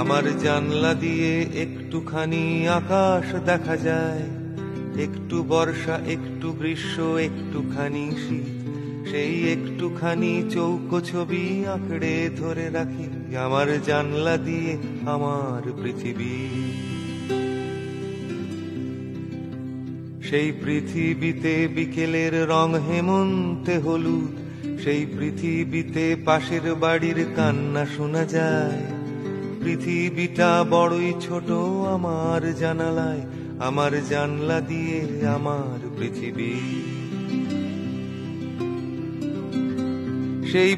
আমার জানলা দিয়ে একটুখানি আকাশ দেখা যায়, একটু বর্ষা, একটু গ্রীষ্ম, একটুখানি শীত। সেই একটুখানি চৌকো ছবি আঁকড়ে ধরে রাখি আমার জানলা দিয়ে আমার পৃথিবী। সেই পৃথিবীতে বিকেলের রং হেমন্তে হলুদ, সেই পৃথিবীতে পাশের বাড়ির কান্না শোনা যায়। পৃথিবীটা বড়ই ছোট আমার জানালায়, আমার জানলা দিয়ে আমার পৃথিবী। সেই